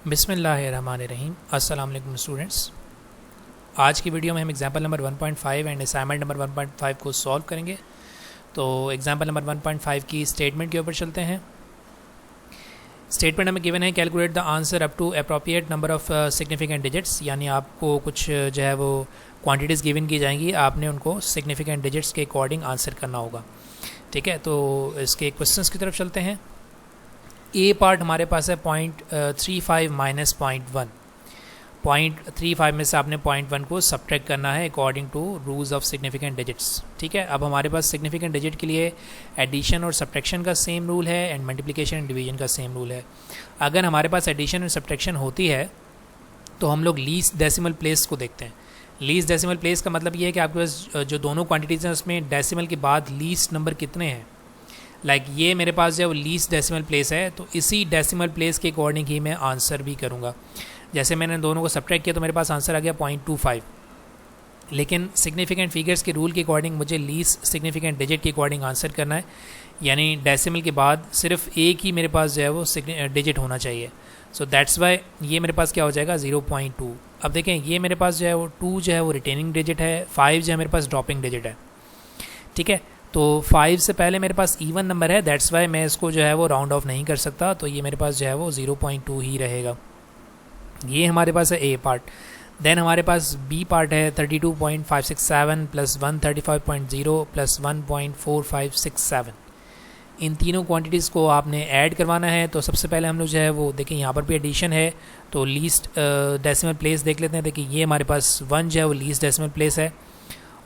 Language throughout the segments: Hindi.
बिस्मिल्लाहिर्रहमानिर्रहीम। अस्सलाम वालेकुम स्टूडेंट्स। आज की वीडियो में हम example number 1.5 and assignment number 1.5 को सॉल्व करेंगे। तो एग्जाम्पल नंबर 1.5 की स्टेटमेंट के ऊपर चलते हैं। स्टेटमेंट हमें गिवन है, calculate the answer up to appropriate number of significant digits, यानी आपको कुछ जो है वो क्वांटिटीज़ गिवन की जाएंगी, आपने उनको सिग्निफिकेंट डिजिट्स के अकॉर्डिंग आंसर करना होगा। ठीक है, तो इसके क्वेश्चंस की तरफ चलते हैं। ए पार्ट हमारे पास है 0.35 माइनस 0.1। 0.35 में से आपने 0.1 को सब्ट्रैक्ट करना है according to rules of significant digits. ठीक है, अब हमारे पास सिग्निफिकेंट डिजिट के लिए एडिशन और सब्ट्रैक्शन का सेम रूल है एंड मल्टीप्लिकेशन एंड डिवीजन का सेम रूल है। अगर हमारे पास एडिशन और सब्ट्रैक्शन होती है तो हम लोग लीस्ट डेसिमल प्लेस को देखते हैं। लीस्ट डेसिमल प्लेस का मतलब ये है कि आपके पास जो दोनों क्वांटिटीज़ हैं उसमें डेसिमल के बाद लीस्ट नंबर कितने हैं। ये मेरे पास जो है वो लीस्ट डेसिमल प्लेस है, तो इसी डेसिमल प्लेस के अकॉर्डिंग ही मैं आंसर भी करूँगा। जैसे मैंने दोनों को सब्ट्रैक्ट किया तो मेरे पास आंसर आ गया 0.25, लेकिन सिग्निफिकेंट फिगर्स के रूल के अकॉर्डिंग मुझे लीस्ट सिग्निफिकेंट डिजिट के अकॉर्डिंग आंसर करना है, यानी डेसिमल के बाद सिर्फ एक ही मेरे पास जो है वो डिजिट होना चाहिए। सो दैट्स वाई ये मेरे पास क्या हो जाएगा 0.2। अब देखें, ये मेरे पास जो है वो 2 जो है वो रिटेनिंग डिजिट है, 5 जो है मेरे पास ड्रॉपिंग डिजिट है। ठीक है, तो 5 से पहले मेरे पास इवन नंबर है, दैट्स वाई मैं इसको जो है वो राउंड ऑफ नहीं कर सकता, तो ये मेरे पास जो है वो 0.2 ही रहेगा। ये हमारे पास है ए पार्ट। देन हमारे पास बी पार्ट है 32.567 प्लस 135.0 प्लस 1.4567। इन तीनों क्वांटिटीज़ को आपने ऐड करवाना है। तो सबसे पहले हम लोग जो है वो देखें, यहाँ पर भी एडिशन है, तो लीस्ट डेसिमल प्लेस देख लेते हैं। देखिए ये हमारे पास 1 जो है वो लीस्ट डेसिमल प्लेस है।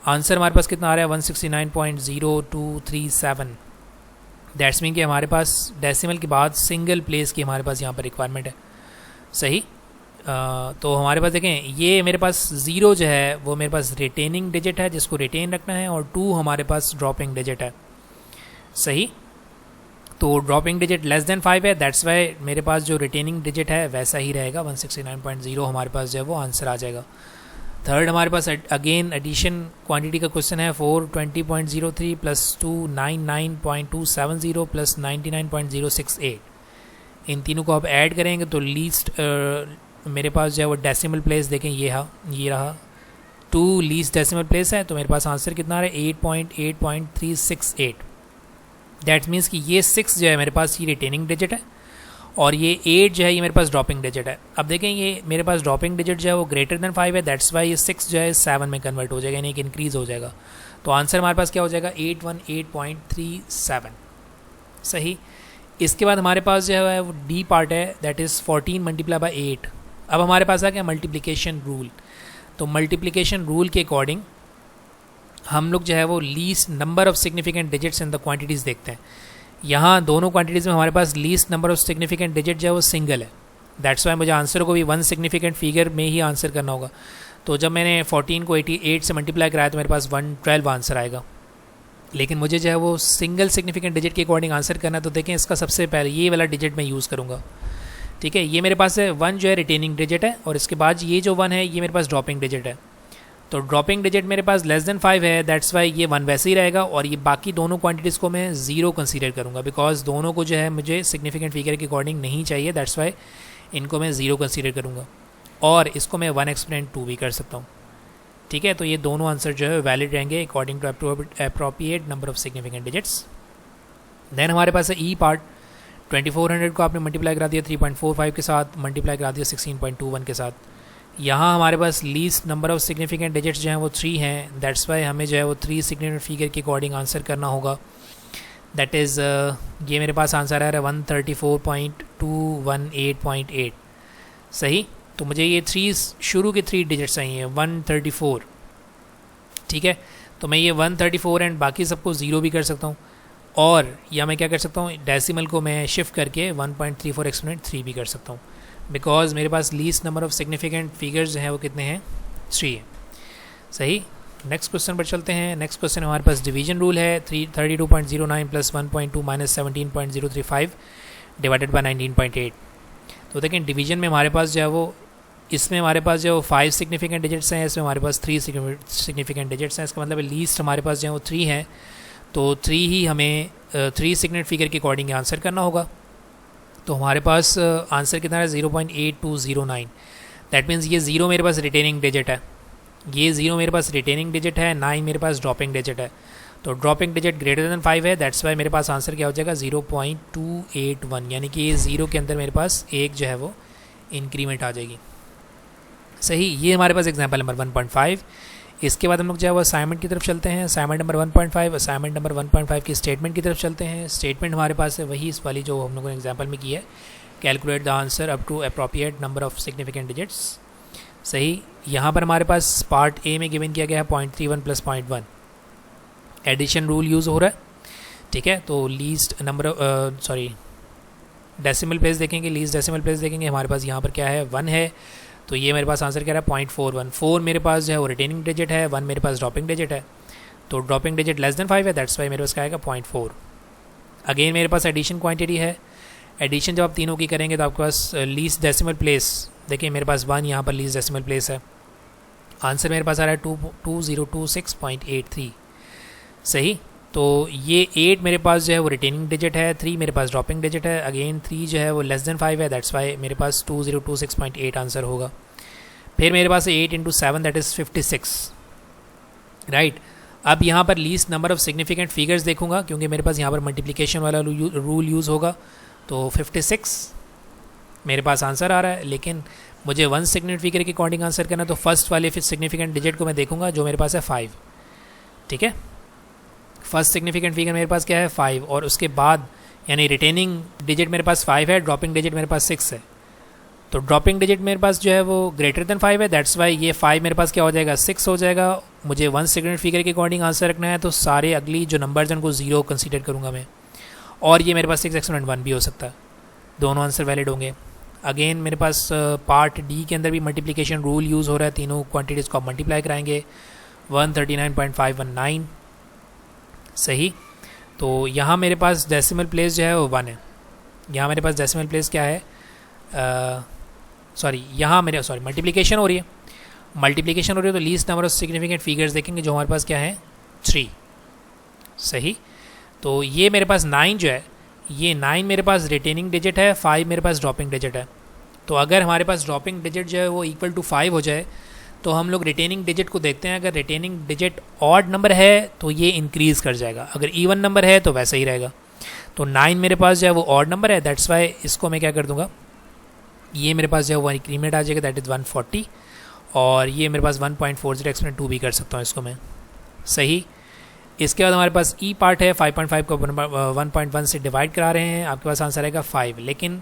आंसर हमारे पास कितना आ रहा है 169.0237। दैट्स मीन कि हमारे पास डेसिमल के बाद सिंगल प्लेस की हमारे पास यहाँ पर रिक्वायरमेंट है। सही। तो हमारे पास देखें, ये मेरे पास 0 जो है वो मेरे पास रिटेनिंग डिजिट है जिसको रिटेन रखना है, और 2 हमारे पास ड्रॉपिंग डिजिट है। सही। तो ड्रॉपिंग डिजिट लेस देन 5 है, दैट्स वाई मेरे पास जो रिटेनिंग डिजिट है वैसा ही रहेगा, 169.0 हमारे पास जो है वो आंसर आ जाएगा। थर्ड हमारे पास अगेन एडिशन क्वांटिटी का क्वेश्चन है, 420.03 प्लस 299.270 प्लस 99.068। इन तीनों को आप ऐड करेंगे तो लीस्ट मेरे पास जो है वो डेसिमल प्लेस देखें, ये रहा 2 लीस्ट डेसिमल प्लेस है, तो मेरे पास आंसर कितना आ रहा है 8.8.368। दैट मीन्स कि ये 6 जो है मेरे पास ये रिटेनिंग डिजिट है, और ये 8 जो है ये मेरे पास ड्रॉपिंग डिजिट है। अब देखें, ये मेरे पास ड्रॉपिंग डिजिट जो है वो ग्रेटर देन 5 है, दैट्स वाई ये 6 जो है 7 में कन्वर्ट हो जाएगा, यानी कि इंक्रीज़ हो जाएगा। तो आंसर हमारे पास क्या हो जाएगा 818.37। सही। इसके बाद हमारे पास जो है वो डी पार्ट है, दैट इज़ 14 मल्टीप्लाई बाई 8। अब हमारे पास आ गया मल्टीप्लिकेशन रूल। तो मल्टीप्लिकेशन रूल के अकॉर्डिंग हम लोग जो है वो least number of significant digits in the quantities देखते हैं। यहाँ दोनों क्वांटिटीज़ में हमारे पास least number of significant digit जो है वो सिंगल है, दैट्स वाई मुझे आंसर को भी 1 सिग्निफिकेंट फिगर में ही आंसर करना होगा। तो जब मैंने 14 को 88 से मल्टीप्लाई कराया तो मेरे पास 112 आंसर आएगा, लेकिन मुझे जो है वो सिंगल सिग्निफिकेंट डिजिट के अकॉर्डिंग आंसर करना है। तो देखें, इसका सबसे पहले ये वाला डिजिट मैं यूज़ करूँगा। ठीक है, ये मेरे पास है 1 जो है रिटेनिंग डिजिट है, और इसके बाद ये जो 1 है ये मेरे पास ड्रॉपिंग डिजिट है। तो ड्रॉपिंग डिजिट मेरे पास लेस देन 5 है, दैट्स वाई ये 1 वैसे ही रहेगा, और ये बाकी दोनों क्वांटिटीज़ को मैं 0 कंसीडर करूँगा, बिकॉज दोनों को जो है मुझे सिग्निफिकेंट फिगर के अकॉर्डिंग नहीं चाहिए, दैट्स वाई इनको मैं 0 कंसीडर करूँगा, और इसको मैं 1 एक्सपोनेंट 2 भी कर सकता हूँ। ठीक है, तो ये दोनों आंसर जो है वैलिड रहेंगे according to appropriate number of significant digits. Then हमारे पास है ई पार्ट। 2400 को आपने मल्टीप्लाई करा दिया 3.45 के साथ, मल्टीप्लाई करा दिया 16.21 के साथ। यहाँ हमारे पास least number of significant digits जो हैं वो 3 हैं, दैट्स वाई हमें जो है वो 3 सिग्निफिकेंट फिगर के अकॉर्डिंग आंसर करना होगा। दैट इज़ ये मेरे पास आंसर आ रहा है 134.218.8। सही। तो मुझे ये 3 शुरू के 3 डिजिट्स चाहिए 134। ठीक है, तो मैं ये 134 एंड बाकी सबको 0 भी कर सकता हूँ, और या मैं क्या कर सकता हूँ, डेसिमल को मैं शिफ्ट करके 1.34 एक्सपोनेंट 3 भी कर सकता हूँ, बिकॉज मेरे पास least number of significant figures जो हैं वो कितने हैं 3 है। सही। नेक्स्ट क्वेश्चन पर चलते हैं। नेक्स्ट क्वेश्चन हमारे पास डिवीजन रूल है, 32.09 प्लस 1.2 माइनस 17.035 डिवाइडेड बाई 19.8। तो देखें, डिवीजन में हमारे पास जो है वो, इसमें हमारे पास जो 5 सिग्निफिकेंट डिजिट्स हैं, इसमें हमारे पास 3 सिग्निफिकेंट डिजिट्स हैं। इसका मतलब लीस्ट हमारे पास जो है वो 3 हैं, तो 3 ही हमें 3 सिग्निफिकेंट फिगर के अकॉर्डिंग आंसर करना होगा। तो हमारे पास आंसर कितना है 0.8209। दैट मीन्स ये ज़ीरो मेरे पास रिटेनिंग डिजिट है, ये ज़ीरो मेरे पास रिटेनिंग डिजिट है, 9 मेरे पास ड्रॉपिंग डिजिट है। तो ड्रॉपिंग डिजिट ग्रेटर देन 5 है, दैट्स वाई मेरे पास आंसर क्या हो जाएगा 0.281, यानी कि ये ज़ीरो के अंदर मेरे पास एक जो है वो इंक्रीमेंट आ जाएगी। सही, ये हमारे पास एग्जाम्पल नंबर 1.5। इसके बाद हम लोग जो है वो असाइनमेंट की तरफ चलते हैं। असाइनमेंट नंबर 1.5, असाइनमेंट नंबर 1.5 की स्टेटमेंट की तरफ चलते हैं। स्टेटमेंट हमारे पास है वही इस वाली जो हम लोगों ने एग्जाम्पल में की है, calculate the answer up to appropriate number of significant digits. सही, यहाँ पर हमारे पास पार्ट ए में गिवन किया गया है 0.31 प्लस 0.1, एडिशन रूल यूज़ हो रहा है। ठीक है, तो लीस्ट नंबर डेसिमल प्लेस देखेंगे, लीस्ट डेसिमल प्लेस देखेंगे, हमारे पास यहाँ पर क्या है 1 है, तो ये मेरे पास आंसर क्या रहा है 0.41। 4 मेरे पास जो है वो रिटेनिंग डिजिट है, 1 मेरे पास ड्रॉपिंग डिजिट है, तो ड्रॉपिंग डिजिट लेस देन 5 है, दैट्स वाई मेरे पास क्या आएगा 0.4। अगेन मेरे पास एडिशन क्वांटिटी है, एडिशन जब आप तीनों की करेंगे तो आपके पास लीस्ट डेसिमल प्लेस, देखिए मेरे पास 1 यहाँ पर लीस्ट डेसिमल प्लेस है, आंसर मेरे पास आ रहा है 2026.83। सही, तो ये 8 मेरे पास जो है वो रिटेनिंग डिजिट है, 3 मेरे पास ड्रॉपिंग डिजिट है, अगेन 3 जो है वो लेस देन 5 है, दैट्स वाई मेरे पास 2026.8 आंसर होगा। फिर मेरे पास 8 इंटू 7 दैट इज़ 56, राइट। अब यहाँ पर least number of significant figures देखूंगा, क्योंकि मेरे पास यहाँ पर मल्टीप्लिकेशन वाला रूल यूज़ होगा, तो 56 मेरे पास आंसर आ रहा है, लेकिन मुझे 1 सिग्निफिकेंट फिगर की अकॉर्डिंग आंसर करना, तो फर्स्ट वाले फिर सिग्निफिकेंट डिजिट को मैं देखूंगा जो मेरे पास है 5। ठीक है, फर्स्ट सिग्निफिकेंट फिगर मेरे पास क्या है 5, और उसके बाद यानी रिटेनिंग डिजिट मेरे पास 5 है, ड्रॉपिंग डिजिट मेरे पास 6 है, तो ड्रॉपिंग डिजिट मेरे पास जो है वो ग्रेटर देन 5 है, दैट्स वाई ये 5 मेरे पास क्या हो जाएगा 6 हो जाएगा। मुझे 1 सिग्निफिकेंट फिगर के अकॉर्डिंग आंसर रखना है, तो सारे अगली जो नंबर्स हैं उनको 0 कंसीडर करूँगा मैं, और ये मेरे पास 6 एक्सपोनेंट 1 भी हो सकता है, दोनों आंसर वैलिड होंगे। अगेन मेरे पास पार्ट डी के अंदर भी मल्टीप्लिकेशन रूल यूज़ हो रहा है, तीनों क्वांटिटीज़ को आप मल्टीप्लाई कराएंगे, 139.519। सही, तो यहाँ मेरे पास डेसिमल प्लेस जो है वो 1 है, यहाँ मेरे पास डेसिमल प्लेस क्या है, यहाँ मेरे मल्टीप्लिकेशन हो रही है, मल्टीप्लिकेशन हो रही है, तो least number of significant figures देखेंगे जो हमारे पास क्या है 3। सही, तो ये मेरे पास 9 जो है, ये 9 मेरे पास रिटेनिंग डिजिट है, 5 मेरे पास ड्रॉपिंग डिजिट है। तो अगर हमारे पास ड्रॉपिंग डिजिट जो है वो इक्वल टू 5 हो जाए, तो हम लोग रिटेनिंग डिजिट को देखते हैं, अगर रिटेनिंग डिजिट ऑड नंबर है तो ये इंक्रीज़ कर जाएगा, अगर इवन नंबर है तो वैसा ही रहेगा। तो 9 मेरे पास जो है वो ऑड नंबर है, दैट्स वाई इसको मैं क्या कर दूंगा, ये मेरे पास जो है वो इंक्रीमेंट आ जाएगा, दैट इज़ 140, और ये मेरे पास 1.40 एक्सपोनेंट 2 भी कर सकता हूँ इसको मैं। सही, इसके बाद हमारे पास ई पार्ट है, 5.5 को 1.1 से डिवाइड करा रहे हैं, आपके पास आंसर आएगा 5, लेकिन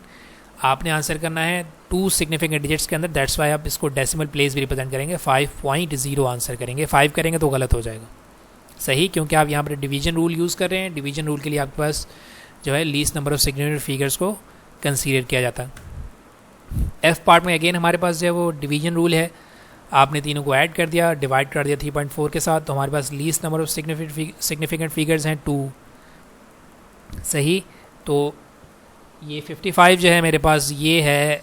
आपने आंसर करना है 2 सिग्निफिकेंट डिजिट्स के अंदर, दैट्स वाई आप इसको डेसिमल प्लेस भी रिप्रेजेंट करेंगे, 5.0 आंसर करेंगे, 5 करेंगे तो गलत हो जाएगा। सही, क्योंकि आप यहाँ पर डिवीजन रूल यूज़ कर रहे हैं, डिवीजन रूल के लिए आपके पास जो है least number of significant figures को कंसीडर किया जाता है। एफ पार्ट में अगेन हमारे पास जो है वो डिवीजन रूल है, आपने तीनों को ऐड कर दिया, डिवाइड कर दिया 3.4 के साथ, तो हमारे पास least number of significant figures हैं 2। सही, तो ये 55 जो है मेरे पास ये है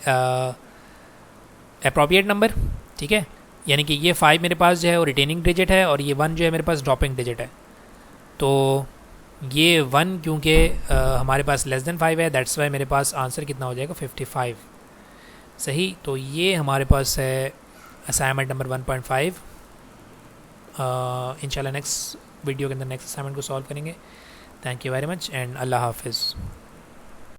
अप्रोप्रिएट नंबर। ठीक है, यानी कि ये 5 मेरे पास जो है वो रिटेनिंग डिजिट है, और ये 1 जो है मेरे पास ड्रॉपिंग डिजिट है, तो ये 1 क्योंकि हमारे पास लेस देन 5 है, दैट्स वाई मेरे पास आंसर कितना हो जाएगा 55। सही, तो ये हमारे पास है असाइनमेंट नंबर 1.5। इंशाल्लाह नेक्स्ट वीडियो के अंदर नेक्स्ट असाइनमेंट को सॉल्व करेंगे। Thank you very much and अल्लाह हाफिज़।